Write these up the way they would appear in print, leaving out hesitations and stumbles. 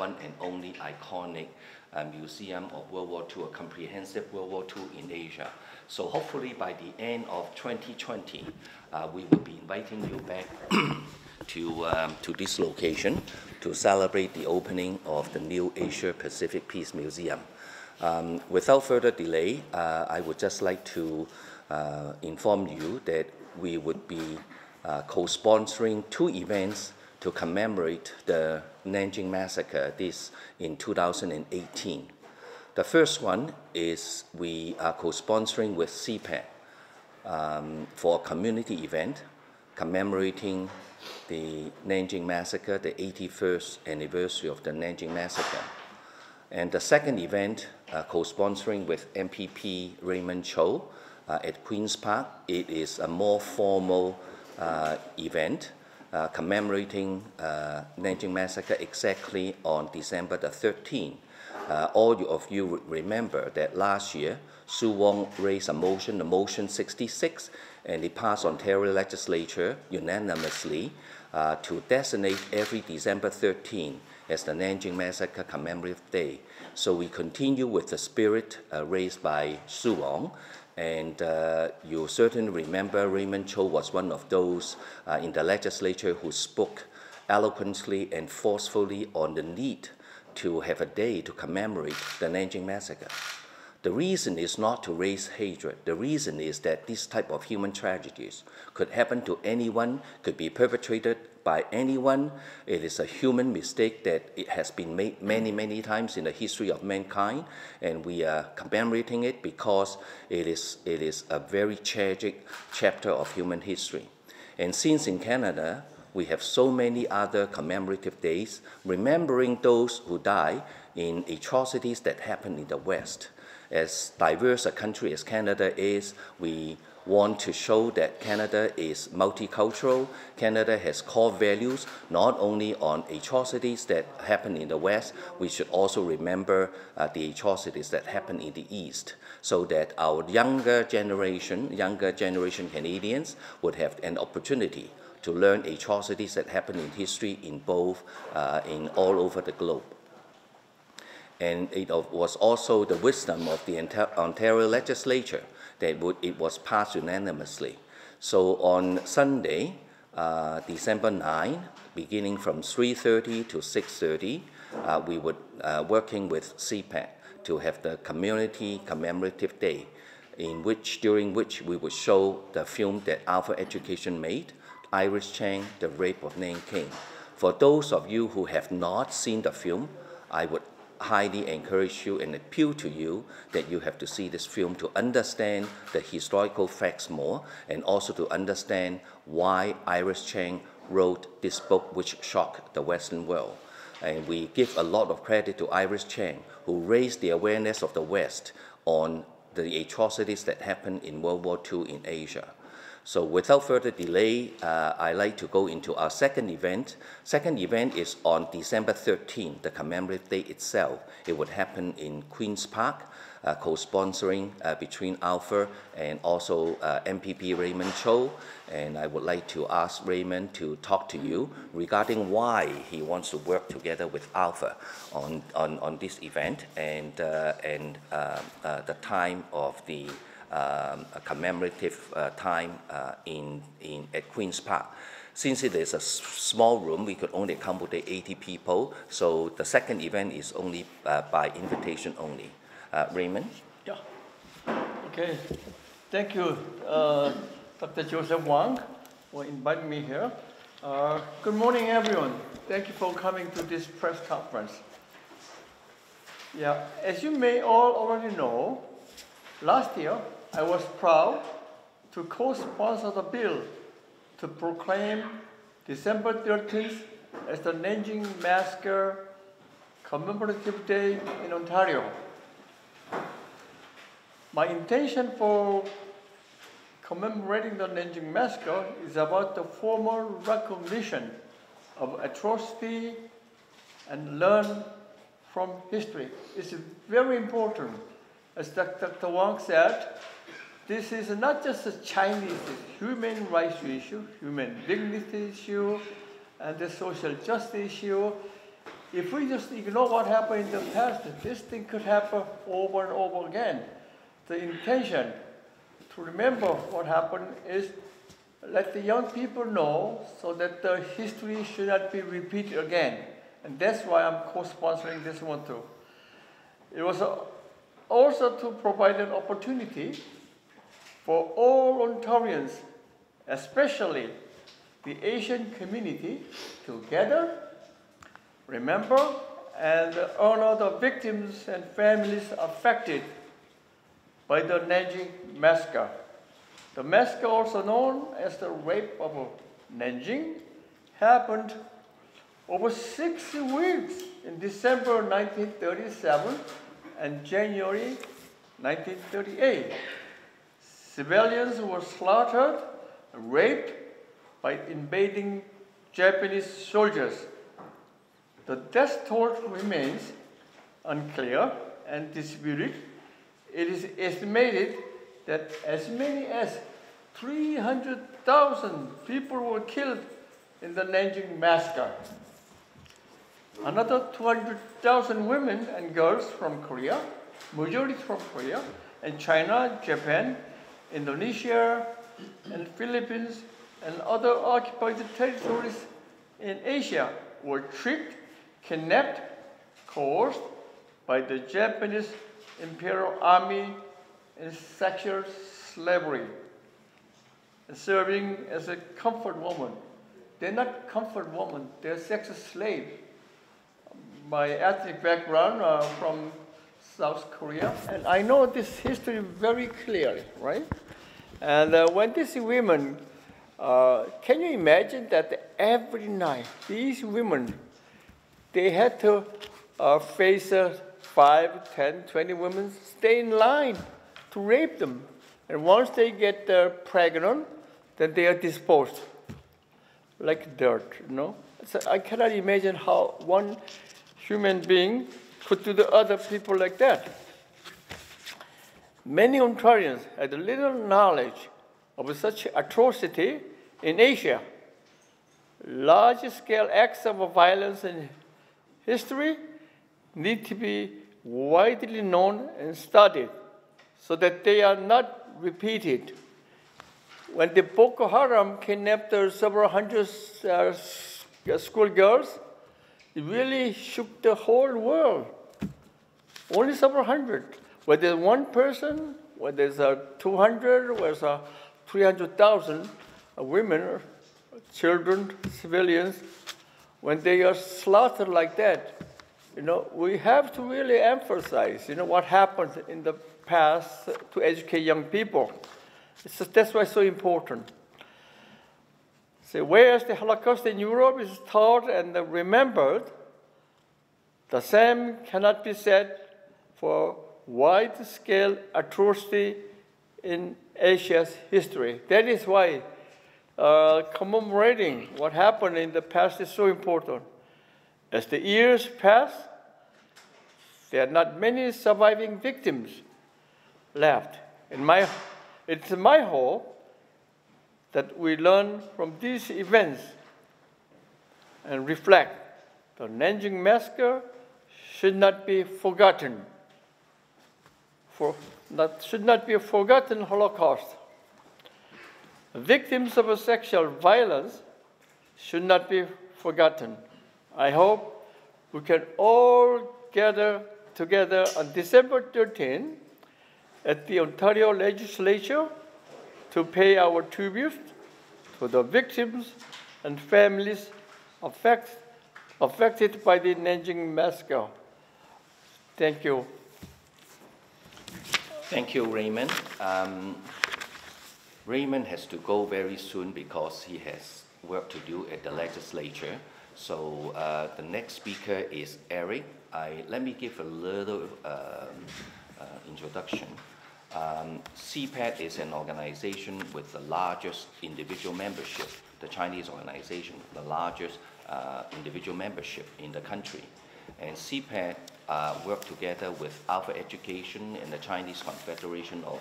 one and only iconic museum of World War II, a comprehensive World War II in Asia. So hopefully by the end of 2020, we will be inviting you back to this location to celebrate the opening of the new Asia Pacific Peace Museum. Without further delay, I would just like to inform you that we would be co-sponsoring two events to commemorate the Nanjing Massacre in 2018. The first one is we are co-sponsoring with CPAC for a community event commemorating the Nanjing Massacre, the 81st anniversary of the Nanjing Massacre. And the second event, co-sponsoring with MPP Raymond Cho at Queen's Park. It is a more formal event commemorating Nanjing Massacre exactly on December the 13th. All of you would remember that last year, Su Wong raised a motion, the motion 66, and it passed Ontario legislature unanimously to designate every December 13 as the Nanjing Massacre Commemorative Day. So we continue with the spirit raised by Su Wong, and you certainly remember Raymond Cho was one of those in the legislature who spoke eloquently and forcefully on the need to have a day to commemorate the Nanjing Massacre. The reason is not to raise hatred. The reason is that this type of human tragedies could happen to anyone, could be perpetrated by anyone. It is a human mistake that it has been made many, many times in the history of mankind, and we are commemorating it because it is a very tragic chapter of human history. And since in Canada, we have so many other commemorative days, remembering those who died in atrocities that happened in the West. As diverse a country as Canada is, we want to show that Canada is multicultural. Canada has core values, not only on atrocities that happen in the West, we should also remember the atrocities that happen in the East, so that our younger generation Canadians would have an opportunity to learn atrocities that happen in history in all over the globe. And it was also the wisdom of the Ontario legislature that it was passed unanimously. So on Sunday, December 9, beginning from 3:30 to 6:30, we would working with CPAC to have the community commemorative day, during which we would show the film that Alpha Education made, Iris Chang, The Rape of Nanking. For those of you who have not seen the film, I would highly encourage you and appeal to you that you have to see this film to understand the historical facts more, and also to understand why Iris Chang wrote this book which shocked the Western world. And we give a lot of credit to Iris Chang, who raised the awareness of the West on the atrocities that happened in World War II in Asia. So without further delay, I'd like to go into our second event. Second event is on December 13th, the commemorative day itself. It would happen in Queen's Park, co-sponsoring between Alpha and also MPP Raymond Cho. And I would like to ask Raymond to talk to you regarding why he wants to work together with Alpha on this event and the time of the a commemorative time at Queen's Park. Since it is a small room, we could only accommodate 80 people, so the second event is only by invitation only. Raymond? Yeah. Okay. Thank you, Dr. Joseph Wang, for inviting me here. Good morning, everyone. Thank you for coming to this press conference. Yeah, as you may all already know, last year, I was proud to co-sponsor the bill to proclaim December 13th as the Nanjing Massacre Commemorative Day in Ontario. My intention for commemorating the Nanjing Massacre is about the formal recognition of atrocity and learn from history. It's very important. As Dr. Wang said, this is not just a Chinese human rights issue, human dignity issue, and the social justice issue. if we just ignore what happened in the past, this thing could happen over and over again. The intention to remember what happened is let the young people know so that the history should not be repeated again. And that's why I'm co-sponsoring this one too. It was also to provide an opportunity for all Ontarians, especially the Asian community, to gather, remember, and honor the victims and families affected by the Nanjing Massacre. The massacre, also known as the Rape of Nanjing, happened over 6 weeks in December 1937 and January 1938. Civilians were slaughtered, raped by invading Japanese soldiers. The death toll remains unclear and disputed. It is estimated that as many as 300,000 people were killed in the Nanjing Massacre. Another 200,000 women and girls from Korea, majority from Korea, and China, Japan, Indonesia, and Philippines, and other occupied territories in Asia were tricked, kidnapped, coerced by the Japanese Imperial Army in sexual slavery, and serving as a comfort woman. They're not comfort women, they're sex slaves. My ethnic background from South Korea, and I know this history very clearly, right? And when these women, can you imagine that every night, these women, they had to face 5, 10, 20 women stay in line to rape them. And once they get pregnant, then they are disposed like dirt, you know? So I cannot imagine how one human being could do the other people like that. Many Ontarians had little knowledge of such atrocity in Asia. Large-scale acts of violence in history need to be widely known and studied so that they are not repeated. When the Boko Haram kidnapped several hundred schoolgirls, it really shook the whole world. Only several hundred. Whether one person, whether it's 200, whether it's 300,000 women, children, civilians, when they are slaughtered like that, you know, we have to really emphasize, you know, what happened in the past to educate young people. That's why it's so important. So whereas the Holocaust in Europe is taught and remembered, the same cannot be said for wide-scale atrocity in Asia's history. That is why commemorating what happened in the past is so important. As the years pass, there are not many surviving victims left. It's my hope that we learn from these events and reflect. The Nanjing Massacre should not be forgotten. Should not be a forgotten Holocaust. Victims of sexual violence should not be forgotten. I hope we can all gather together on December 13 at the Ontario Legislature to pay our tribute to the victims and families affected by the Nanjing Massacre. Thank you. Thank you, Raymond. Raymond has to go very soon because he has work to do at the legislature. So the next speaker is Eric. Let me give a little introduction. CPAT is an organization with the largest individual membership, the Chinese organization, the largest individual membership in the country. And CPAT work together with Alpha Education and the Chinese Confederation of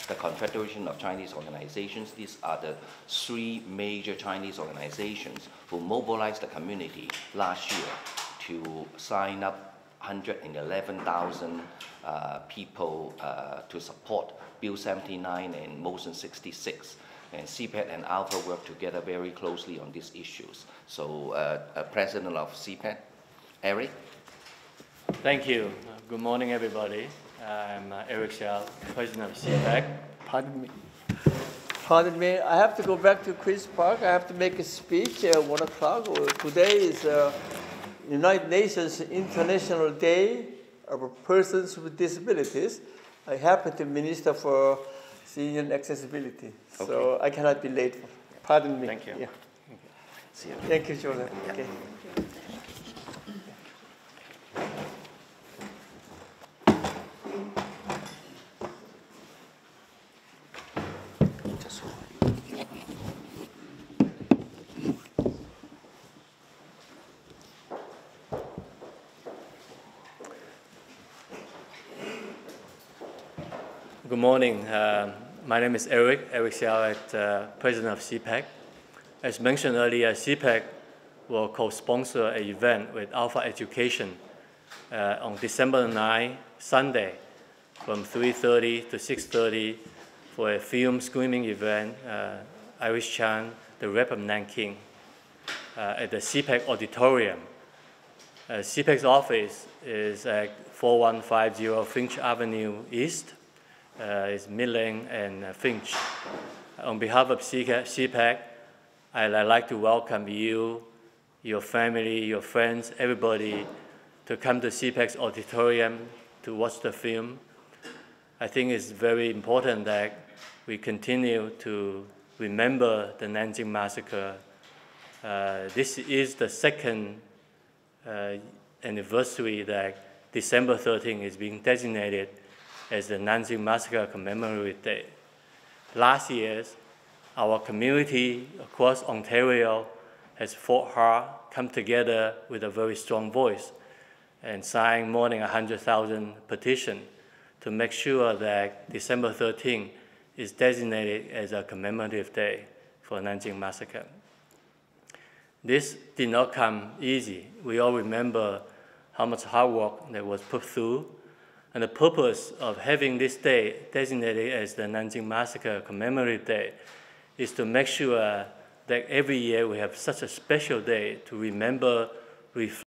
the Confederation of Chinese Organizations. These are the three major Chinese organizations who mobilized the community last year to sign up 111,000 people to support Bill 79 and Motion 66. And CPAC and Alpha work together very closely on these issues. So, President of CPAC, Eric. Thank you. Good morning, everybody. I'm Eric Xiao, President of CPAC. Pardon me. Pardon me. I have to go back to Chris Park. I have to make a speech at 1 o'clock. Today is United Nations International Day of Persons with Disabilities. I happen to minister for senior and accessibility, so I cannot be late. Pardon me. Thank you. Yeah. See you. Thank you, Jordan. Yeah. Okay. Good morning. My name is Eric Xiao, President of CPAC. As mentioned earlier, CPAC will co-sponsor an event with Alpha Education on December 9, Sunday, from 3:30 to 6:30 for a film screening event, Iris Chan, The Rap of Nanking, at the CPAC Auditorium. CPAC's office is at 4150 Finch Avenue East. It's Midland and Finch. On behalf of CPAC, I'd like to welcome you, your family, your friends, everybody to come to CPAC's auditorium to watch the film. I think it's very important that we continue to remember the Nanjing Massacre. This is the second anniversary that December 13 is being designated as the Nanjing Massacre Commemorative Day. Last year, our community across Ontario has fought hard, come together with a very strong voice, and signed more than 100,000 petitions to make sure that December 13 is designated as a commemorative day for Nanjing Massacre. This did not come easy. We all remember how much hard work that was put through. And the purpose of having this day designated as the Nanjing Massacre Commemorative Day is to make sure that every year we have such a special day to remember, reflect,